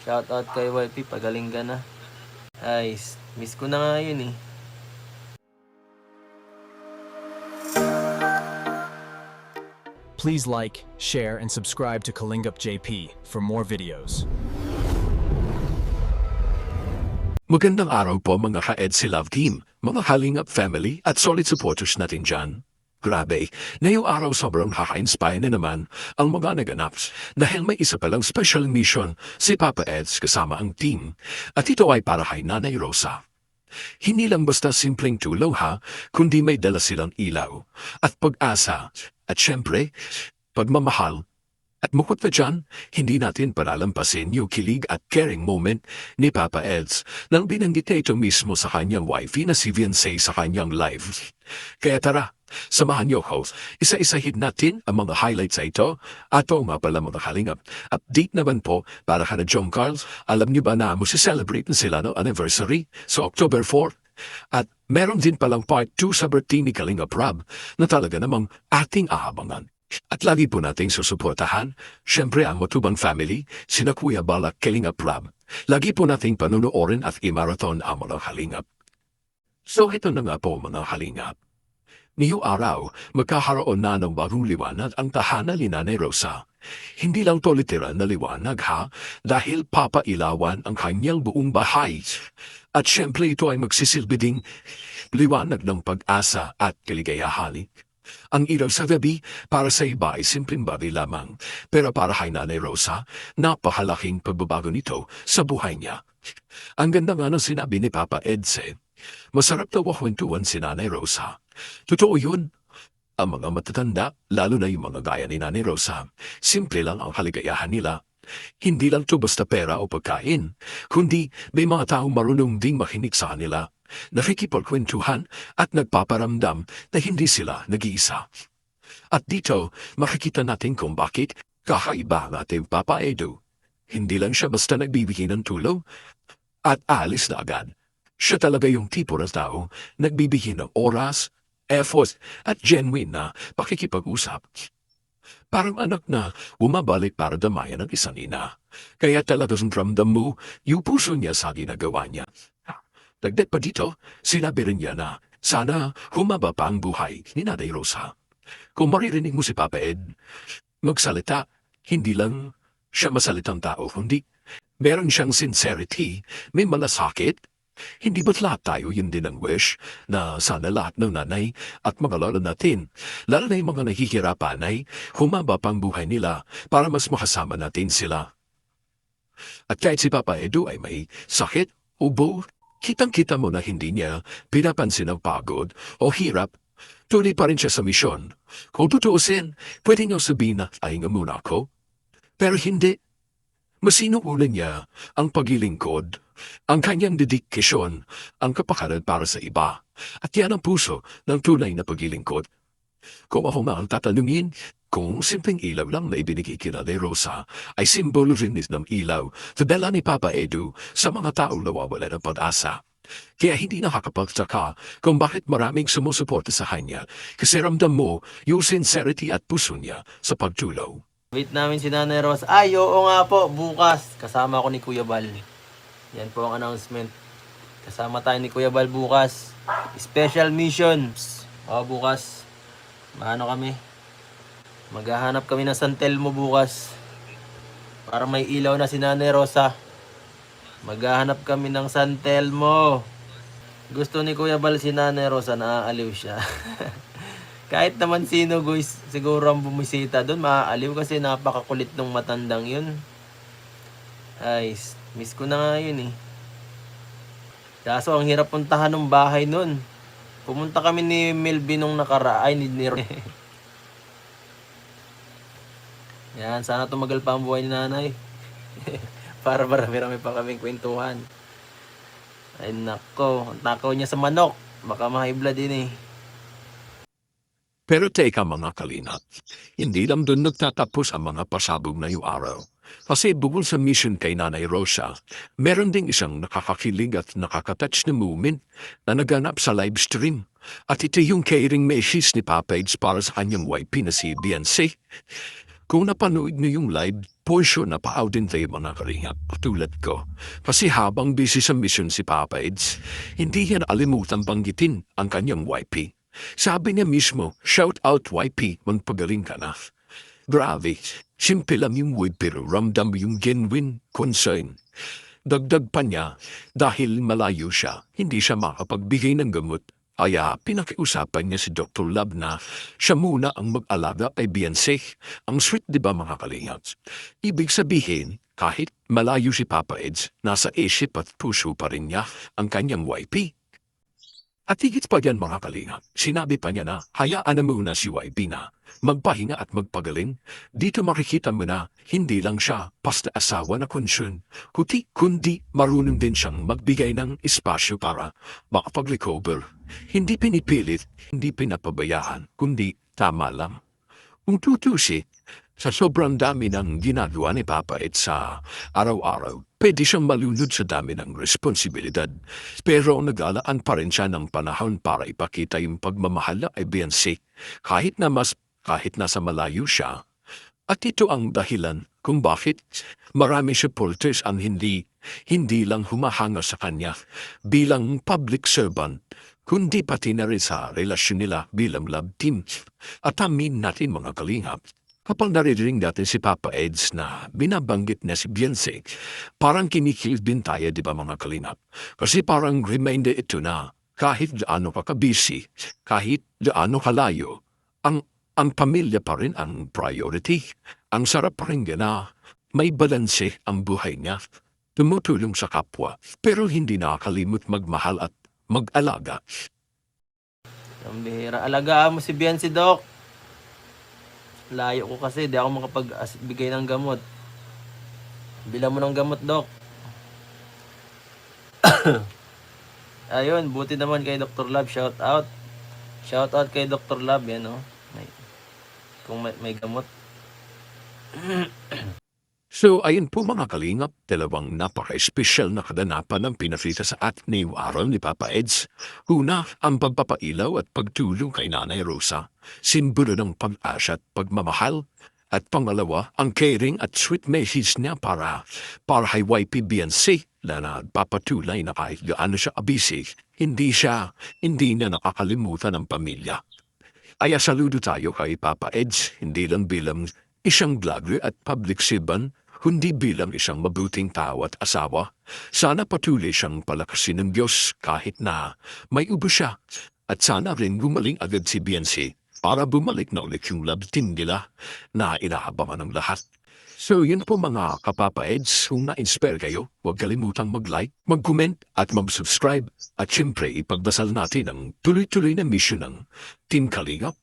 Shoutout kay YP, pagaling ka na. Ay, miss ko na nga yun eh. Please like, share, and subscribe to Kalingup JP for more videos. Magandang araw po mga ka-EDSI Love Team, mga Kalingap family at solid supporters natin dyan. Grabe, ngayong araw sobrang kaka-inspire na naman ang mga naganaps dahil may isa palang special mission si Papa Eds kasama ang team at ito ay para kay Nanay Rosa. Hindi lang basta simpleng tulong ha, kundi may dala silang ilaw at pag-asa at syempre, pagmamahal. At bukod pa dyan, hindi natin palalampasin yung kilig at caring moment ni Papa Eds nang binanggit niya ito mismo sa kanyang wifey na si Viancé sa kanyang live. Kaya tara, samahan niyo ko, isa-isahin natin ang mga highlights sa ito at o nga pala mga kalingap. Update naman po para ka na John Carl, alam niyo ba na celebrate na sila ng anniversary sa October 4? At meron din palang part 2 sa birthday ni Kalingap Rob na talaga namang ating aabangan. At lagi po nating susuportahan, syempre ang Matubang family, sina Kuya Balak Kalingap Rob. Lagi po nating panunuorin at i-marathon ang mga kalingap. So ito na nga po mga kalingap. Ngayong araw, magkakaroon na ng bagong liwanag ang tahanan ni Nanay Rosa. Hindi lang to literal na liwanag ha, dahil papailawan ang kanyang buong bahay. At syempre ito ay magsisilbi ding liwanag ng pag-asa at kaligayahan. Ang ilaw sa gabi para sa iba ay simpleng bagay lamang, pero para kay Nanay Rosa, napakalaking pagbabago nito sa buhay niya. Ang ganda nga ng sinabi ni Papa Edse, masarap daw kwentuhan si Nanay Rosa. Totoo yun. Ang mga matatanda, lalo na yung mga gaya ni Nanay Rosa, simple lang ang kaligayahan nila. Hindi lang to basta pera o pagkain, kundi may mga taong marunong ding makinig sa kanila, nakikipagkwentuhan at nagpaparamdam na hindi sila nag-iisa. At dito, makikita natin kung bakit kakaiba ang ating Papa Edu. Hindi lang siya basta nagbibigay ng tulong at alis na agad. Siya talaga yung tipo ng tao nagbibigay ng oras, effort at genuine na pakikipag-usap. Parang anak na bumabalik para damayan ng isang ina. Kaya talagang ramdam mo yung puso niya sa ginagawa niya. Dagdag pa dito, sinabi rin niya na sana humaba pa ang buhay ni Nanay Rosa. Kung maririnig mo si Papa Ed, magsalita, hindi lang siya masalitang tao, kundi meron siyang sincerity, may malasakit. Hindi ba't lahat tayo yun din ang wish na sana lahat ng nanay at mga lola natin, lalo na yung mga nahihirapan ay humaba pang buhay nila para mas makasama natin sila. At kahit si Papa Edu ay may sakit, ubo, kitang-kita mo na hindi niya pinapansin ang pagod o hirap, tuloy pa rin siya sa misyon. Kung tutuusin, pwede niyo sabihin na ay nga muna ako. Pero hindi. Masinuulan niya ang paglilingkod, ang kanyang dedikasyon, ang kapakanan para sa iba. At yan ang puso ng tunay na paglilingkod. Kung ako nga ang tatanungin, kung simpleng ilaw lang na ibinigay kina ni Rosa ay simbolo rin ng ilaw sa dala ni Papa Edu sa mga taong nawawala ng pag-asa. Kaya hindi nakakapagtaka kung bakit maraming sumusuporta sa kanya kasi ramdam mo yung sincerity at puso niya sa pagtulong. Wait namin si Nanay Rosa. Ay, oo nga po, bukas. Kasama ko ni Kuya Bal. Yan po ang announcement. Kasama tayo ni Kuya Bal bukas. Special missions. O, bukas. Maano kami? Maghahanap kami ng San Telmo bukas. Para may ilaw na si Nanay Rosa. Maghahanap kami ng San Telmo. Gusto ni Kuya Bal si Nanay Rosa, naaaliw siya. Kahit naman sino guys, siguro ang bumisita doon, maaaliw kasi napakakulit ng matandang yun. Ay, miss ko na nga yun eh. Kaso ang hirap puntahan ng bahay nun. Pumunta kami ni Melvin nung nakaraan, ni Yan, sana tumagal pa ang buhay ni nanay. Para marami-rami pa kaming kwentuhan. Ay nako, ang takaw niya sa manok. Baka mahibla din eh. Pero teka mga kalinat, hindi lang doon nagtatapos ang mga pasabog na yung araw. Kasi bukod sa mission kay Nanay Rosa, meron ding isang nakakakilig at nakakatouch na moment na naganap sa live stream. At ito yung caring message ni Papa Eds para sa kanyang wife na si Viancé. Kung napanood niyo yung live portion na paaw din tayo mga kalingap tulad ko. Kasi habang busy sa mission si Papa Eds, hindi niya naalimutan banggitin ang kanyang YP. Sabi niya mismo, shout out YP, magpagaling ka na. Grabe, simple lang yung word pero ramdam yung genuine concern. Dagdag pa niya, dahil malayo siya, hindi siya makapagbigay ng gamot. Kaya pinakiusapan niya si Dr. Lab na siya muna ang mag-alaga kay Beyonce. Ang sweet di ba mga kalingap? Ibig sabihin, kahit malayo si Papa Eds, nasa isip at puso pa rin niya ang kanyang YP. At higit pa yan mga kalingap, sinabi pa niya na hayaan na muna si YP na magpahinga at magpagaling. Dito makikita mo na hindi lang siya basta asawa na concern, kundi marunong din siyang magbigay ng espasyo para makapag-recover. Hindi pinipilit, hindi pinapabayaan, kundi tama lang. Kung tutusi, sa sobrang dami ng ginagawa ni Papa Eds sa araw-araw, pwede siyang malunod sa dami ng responsibilidad. Pero nag-alaan pa rin siya ng panahon para ipakita yung pagmamahal ay Beyonce kahit nasa malayo siya. At ito ang dahilan kung bakit marami supporters ang hindi lang humahanga sa kanya bilang public servant, kundi pati na rin sa relasyon nila bilang love team. At amin natin mga kalingap, kapag naririnig natin si Papa Eds na binabanggit na si Beyonce, parang kinikilig din tayo, di ba mga kalingap? Kasi parang reminder ito na kahit gaano ka busy, kahit gaano kalayo, ang pamilya pa rin ang priority. Ang sarap pa rin na may balanse ang buhay niya. Tumutulong sa kapwa, pero hindi nakakalimot magmahal at mag-alaga. Ang bihira. Alagaan mo si Beyonce, Doc. Layo ko kasi, di ako makapagbigay ng gamot. Bilang mo ng gamot, Doc. Ayun, buti naman kay Dr. Lab. Shout out. Shout out kay Dr. Lab, yan, no? Kung may gamot. So, ayun po mga kalingap, dalawang napaka-espesyal na kadanapan ang pinakita sa atin ngayong araw ni Papa Eds. Una, ang pagpapailaw at pagtulong kay Nanay Rosa, simbolo ng pag-asa at pagmamahal. At pangalawa, ang caring at sweet message niya para kay YP Beyonce na nagpapatuloy na kahit gaano siya abisi, hindi niya nakakalimutan ang pamilya. Kaya saludo tayo kay Papa Eds, hindi lang bilang isang vlogger at public servant, kundi bilang isang mabuting tao at asawa. Sana patuloy siyang palakasin ng Diyos kahit na may ubo siya. At sana rin gumaling agad si Beyonce para bumalik na ulit yung love team nila na inaabangan ng lahat. So yun po mga kapapa Eds, kung na-inspire kayo, huwag kalimutang mag-like, mag-comment at mag-subscribe. At syempre ipagdasal natin ang tuloy-tuloy na mission ng Team Kalingap.